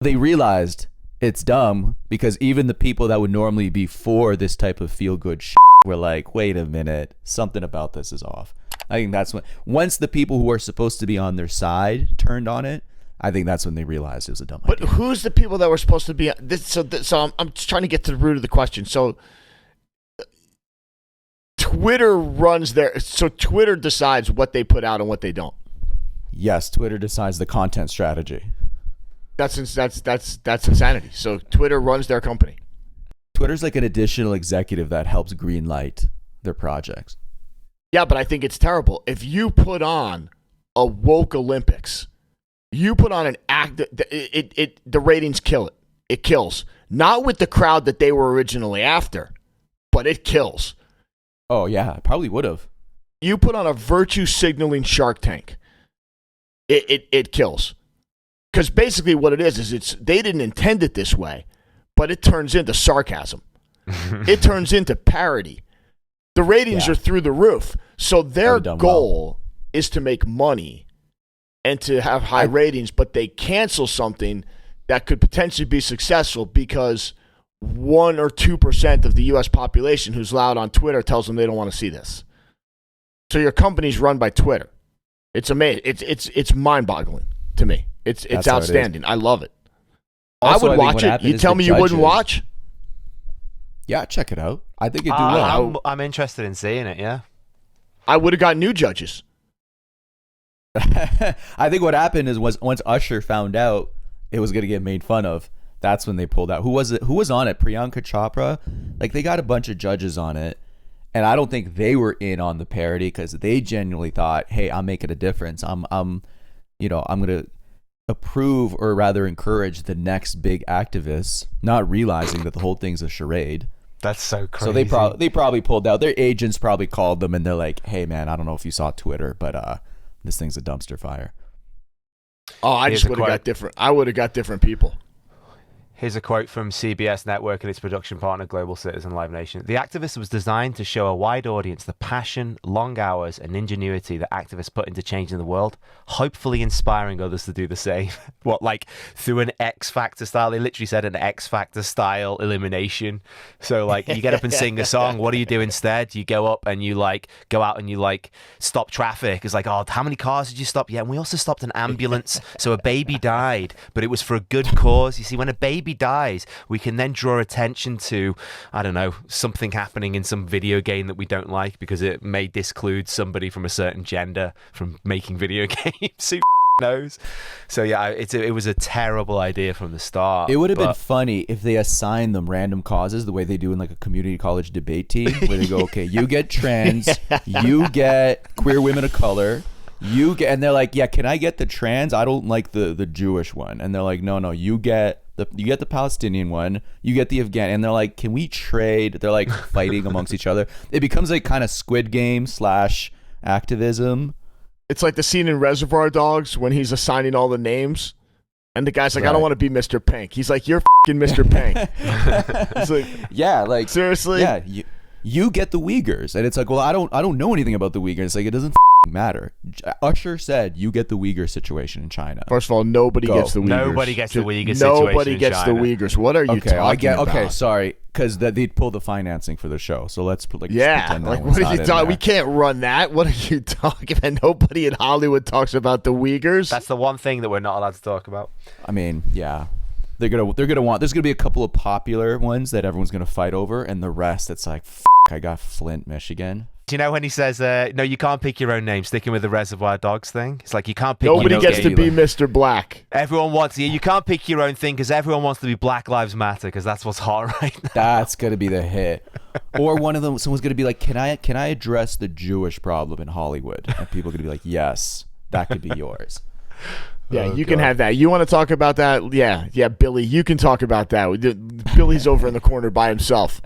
They realized it's dumb because even the people that would normally be for this type of feel good shit were like, wait a minute, something about this is off. I think that's when, once the people who are supposed to be on their side turned on it, I think that's when they realized it was a dumb idea. But who's the people that were supposed to be this? So I'm just trying to get to the root of the question. So Twitter Twitter decides what they put out and what they don't. Yes, Twitter decides the content strategy. That's insanity. So Twitter runs their company. Twitter's like an additional executive that helps greenlight their projects. Yeah, but I think it's terrible. If you put on a woke Olympics, you put on an act, the ratings kill it. It kills. Not with the crowd that they were originally after, but it kills. Oh, yeah, I probably would have. You put on a virtue signaling Shark Tank, it kills. Because basically what it is they didn't intend it this way, but it turns into sarcasm. It turns into parody. The ratings are through the roof. So their goal is to make money and to have high ratings, but they cancel something that could potentially be successful because 1 or 2% of the U.S. population who's loud on Twitter tells them they don't want to see this. So your company's run by Twitter. It's amazing. It's mind-boggling to me. It's outstanding. I love it. Also, I would watch it. You tell me you wouldn't watch? Yeah, check it out. I think it'd do well. I'm interested in seeing it, yeah. I would have got new judges. I think what happened is once Usher found out it was going to get made fun of, that's when they pulled out. Who was it? Who was on it? Priyanka Chopra? Like, they got a bunch of judges on it, and I don't think they were in on the parody because they genuinely thought, hey, I'm making a difference. I'm going to approve or rather encourage the next big activists, not realizing that the whole thing's a charade. That's so crazy. So they probably pulled out. Their agents probably called them and they're like, hey man, I don't know if you saw Twitter, but this thing's a dumpster fire. Oh, I just would have got different. I would have got different people. Here's a quote from CBS Network and its production partner, Global Citizen Live Nation. The activist was designed to show a wide audience the passion, long hours, and ingenuity that activists put into changing the world, hopefully inspiring others to do the same. What, like through an X Factor style? They literally said an X Factor style elimination. So, like, you get up and sing a song. What do you do instead? You go up and you, like, go out and you, like, stop traffic. It's like, oh, how many cars did you stop? Yeah, and we also stopped an ambulance. So a baby died, but it was for a good cause. You see, when a baby dies, we can then draw attention to, I don't know, something happening in some video game that we don't like because it may disclude somebody from a certain gender from making video games. Who knows? So yeah, it was a terrible idea from the start. It would have been funny if they assigned them random causes the way they do in like a community college debate team where they go, okay, you get trans, you get queer women of color, and they're like, yeah, can I get the trans? I don't like the Jewish one. And they're like, no, you get the Palestinian one, you get the Afghan, and they're like, can we trade? They're like fighting amongst each other. It becomes like kind of Squid Game / activism. It's like the scene in Reservoir Dogs when he's assigning all the names, and the guy's like, I don't want to be Mr. Pink. He's like, you're fucking Mr. Pink. It's like, yeah, like seriously, yeah, you get the Uyghurs, and it's like, well, I don't know anything about the Uyghurs. It's like, it doesn't matter. Usher said you get the Uyghur situation in China. First of all, nobody gets the Uyghurs. Nobody gets the Uyghur situation. Nobody gets the Uyghurs. What are you talking about? Okay, sorry, because they'd pull the financing for the show. So let's put pretend like what are you talking? We can't run that. What are you talking about? Nobody in Hollywood talks about the Uyghurs. That's the one thing that we're not allowed to talk about. I mean, yeah. They're gonna want. There's gonna be a couple of popular ones that everyone's gonna fight over, and the rest, it's like, I got Flint, Michigan. Do you know when he says, no, you can't pick your own name, sticking with the Reservoir Dogs thing? It's like, you can't pick Nobody gets to be Mr. Black. Everyone wants you can't pick your own thing because everyone wants to be Black Lives Matter because that's what's hot right now. That's going to be the hit. Or one of them, someone's going to be like, can I address the Jewish problem in Hollywood? And people are going to be like, yes, that could be yours. Yeah, you can have that. You want to talk about that? Yeah, Billy, you can talk about that. Billy's over in the corner by himself.